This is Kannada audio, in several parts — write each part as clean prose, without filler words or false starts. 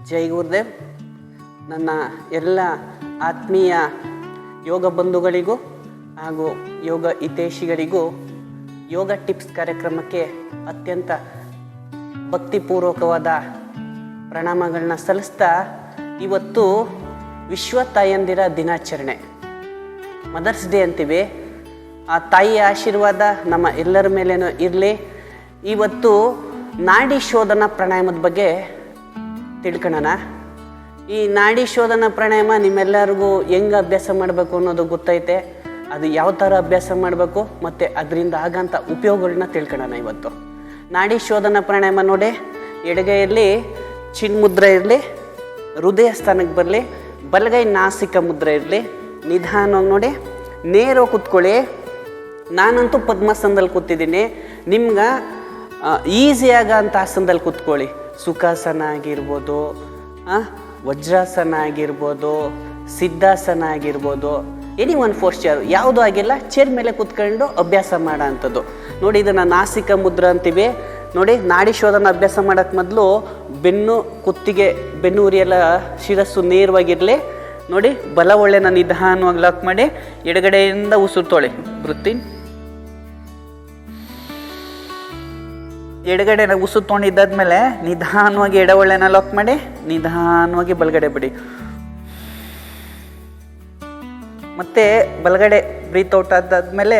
ಜೈ ಗುರುದೇವ್. ನನ್ನ ಎಲ್ಲ ಆತ್ಮೀಯ ಯೋಗ ಬಂಧುಗಳಿಗೂ ಹಾಗೂ ಯೋಗ ಹಿತೈಷಿಗಳಿಗೂ ಯೋಗ ಟಿಪ್ಸ್ ಕಾರ್ಯಕ್ರಮಕ್ಕೆ ಅತ್ಯಂತ ಭಕ್ತಿಪೂರ್ವಕವಾದ ಪ್ರಣಾಮಗಳನ್ನ ಸಲ್ಲಿಸ್ತಾ, ಇವತ್ತು ವಿಶ್ವ ತಾಯಂದಿರ ದಿನಾಚರಣೆ, ಮದರ್ಸ್ ಡೇ ಅಂತೀವಿ. ಆ ತಾಯಿಯ ಆಶೀರ್ವಾದ ನಮ್ಮ ಎಲ್ಲರ ಮೇಲೇನೂ ಇರಲಿ. ಇವತ್ತು ನಾಡಿ ಶೋಧನ ಪ್ರಾಣಾಯಾಮದ ಬಗ್ಗೆ ತಿಳ್ಕೊಳ್ಳೋಣ. ಈ ನಾಡಿ ಶೋಧನ ಪ್ರಾಣಾಯಾಮ ನಿಮ್ಮೆಲ್ಲರಿಗೂ ಹೆಂಗೆ ಅಭ್ಯಾಸ ಮಾಡಬೇಕು ಅನ್ನೋದು ಗೊತ್ತೈತೆ. ಅದು ಯಾವ ಥರ ಅಭ್ಯಾಸ ಮಾಡಬೇಕು ಮತ್ತು ಅದರಿಂದ ಆಗಂಥ ಉಪಯೋಗಗಳನ್ನ ತಿಳ್ಕೊಳ್ಳೋಣ. ಇವತ್ತು ನಾಡಿ ಶೋಧನ ಪ್ರಾಣಾಯಾಮ ನೋಡಿ, ಎಡಗೈಯಲ್ಲಿ ಚಿನ್ಮುದ್ರೆ ಇರಲಿ, ಹೃದಯ ಸ್ಥಾನಕ್ಕೆ ಬರಲಿ, ಬಲಗೈ ನಾಸಿಕ ಮುದ್ರೆ ಇರಲಿ. ನಿಧಾನವಾಗಿ ನೋಡಿ, ನೇರವಾಗಿ ಕೂತ್ಕೊಳ್ಳಿ. ನಾನಂತೂ ಪದ್ಮಾಸನದಲ್ಲಿ ಕೂತಿದ್ದೀನಿ. ನಿಮ್ಗೆ ಈಸಿಯಾಗ ಅಂತ ಆಸನದಲ್ಲಿ ಕೂತ್ಕೊಳ್ಳಿ. ಸುಖಾಸನ ಆಗಿರ್ಬೋದು, ವಜ್ರಾಸನ ಆಗಿರ್ಬೋದು, ಸಿದ್ಧಾಸನ ಆಗಿರ್ಬೋದು, ಎನಿ ಒನ್ ಪೋಸ್ಚರ್ ಯಾವುದೂ ಆಗಿಲ್ಲ. ಚೇರ್ ಮೇಲೆ ಕೂತ್ಕೊಂಡು ಅಭ್ಯಾಸ ಮಾಡೋ ಅಂಥದ್ದು ನೋಡಿ. ಇದನ್ನು ನಾಸಿಕ ಮುದ್ರ ಅಂತೀವಿ. ನೋಡಿ, ನಾಡಿ ಶೋಧನ ಅಭ್ಯಾಸ ಮಾಡೋಕ್ಕೆ ಮೊದಲು ಕುತ್ತಿಗೆ, ಬೆನ್ನು ಉರಿಯೆಲ್ಲ ಶಿರಸ್ಸು ನೇರವಾಗಿರಲಿ. ನೋಡಿ, ಬಲ ಒಳ್ಳೆನ ನಿಧಾನವಾಗಿ ಲಾಕ್ ಮಾಡಿ ಎಡಗಡೆಯಿಂದ ಉಸಿರು ತೊಳಿ. ಬೃತ್ತಿನ್ ಎಡಗಡೆನ ಉಸಿರು ತೊಗೊಂಡಿದ್ದಾದ್ಮೇಲೆ ನಿಧಾನವಾಗಿ ಎಡ ಒಳ್ಳೆನ ಲಾಕ್ ಮಾಡಿ ನಿಧಾನವಾಗಿ ಬಲಗಡೆ ಬಿಡಿ. ಮತ್ತೆ ಬಲಗಡೆ ಬ್ರೀತ್ ಔಟ್ ಆದಾದ್ಮೇಲೆ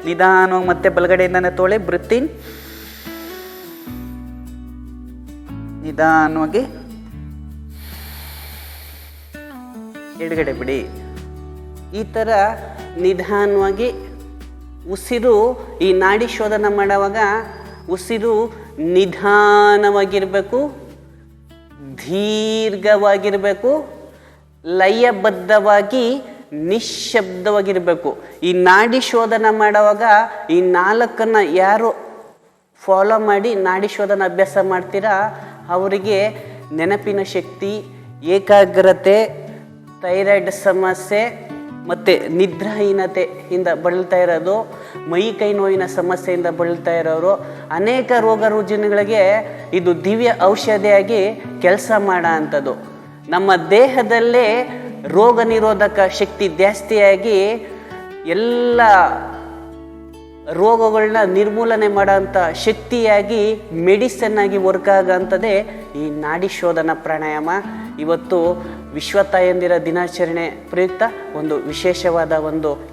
ನಿಧಾನವಾಗಿ ಮತ್ತೆ ಬಲಗಡೆಯಿಂದನೇ ತೊಳಿ. ಬೃತ್ತಿನ್ ನಿಧಾನವಾಗಿ ಎಡಗಡೆ ಬಿಡಿ. ಈ ಥರ ನಿಧಾನವಾಗಿ ಉಸಿರು, ಈ ನಾಡಿ ಶೋಧನ ಮಾಡುವಾಗ ಉಸಿರು ನಿಧಾನವಾಗಿರಬೇಕು, ದೀರ್ಘವಾಗಿರಬೇಕು, ಲಯಬದ್ಧವಾಗಿ ನಿಶ್ಶಬ್ದವಾಗಿರಬೇಕು. ಈ ನಾಡಿ ಶೋಧನ ಮಾಡುವಾಗ ಈ 4 ಯಾರು ಫಾಲೋ ಮಾಡಿ ನಾಡಿ ಶೋಧನ ಅಭ್ಯಾಸ ಮಾಡ್ತೀರಾ ಅವರಿಗೆ ನೆನಪಿನ ಶಕ್ತಿ, ಏಕಾಗ್ರತೆ, ಥೈರಾಯ್ಡ್ ಸಮಸ್ಯೆ ಮತ್ತು ನಿದ್ರಾಹೀನತೆಯಿಂದ ಬಳಲ್ತಾ ಇರೋದು, ಮೈ ಕೈ ನೋವಿನ ಸಮಸ್ಯೆಯಿಂದ ಬಳಲ್ತಾ ಇರೋರು, ಅನೇಕ ರೋಗ ರುಜಿನಗಳಿಗೆ ಇದು ದಿವ್ಯ ಔಷಧಿಯಾಗಿ ಕೆಲಸ ಮಾಡೋ ಅಂಥದ್ದು. ನಮ್ಮ ದೇಹದಲ್ಲೇ ರೋಗ ನಿರೋಧಕ ಶಕ್ತಿ ಜಾಸ್ತಿಯಾಗಿ ಎಲ್ಲ ರೋಗಗಳನ್ನ ನಿರ್ಮೂಲನೆ ಮಾಡೋಂಥ ಶಕ್ತಿಯಾಗಿ ಮೆಡಿಸನ್ ಆಗಿ ವರ್ಕ್ ಆಗೋಂಥದ್ದೇ ಈ ನಾಡಿ ಶೋಧನ ಪ್ರಾಣಾಯಾಮ. ಇವತ್ತು ವಿಶ್ವ ತಾಯಂದಿರ ದಿನಾಚರಣೆ ಪ್ರಯುಕ್ತ ಒಂದು ವಿಶೇಷವಾದ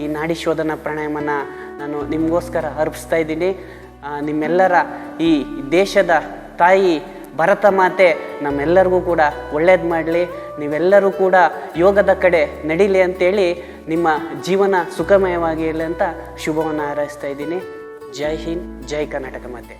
ಈ ನಾಡಿ ಶೋಧನ ಪ್ರಾಣಾಯಾಮನ ನಾನು ನಿಮಗೋಸ್ಕರ ಅರ್ಪಿಸ್ತಾ ಇದ್ದೀನಿ. ನಿಮ್ಮೆಲ್ಲರ ಈ ದೇಶದ ತಾಯಿ ಭರತ ಮಾತೆ ನಮ್ಮೆಲ್ಲರಿಗೂ ಕೂಡ ಒಳ್ಳೇದು ಮಾಡಲಿ. ನೀವೆಲ್ಲರೂ ಕೂಡ ಯೋಗದ ಕಡೆ ನಡೀಲಿ ಅಂತೇಳಿ ನಿಮ್ಮ ಜೀವನ ಸುಖಮಯವಾಗಿರಲಿ ಅಂತ ಶುಭವನ್ನು ಹಾರೈಸ್ತಾ ಇದ್ದೀನಿ. ಜೈ ಹಿಂದ್, ಜೈ ಕರ್ನಾಟಕ ಮಾತೆ.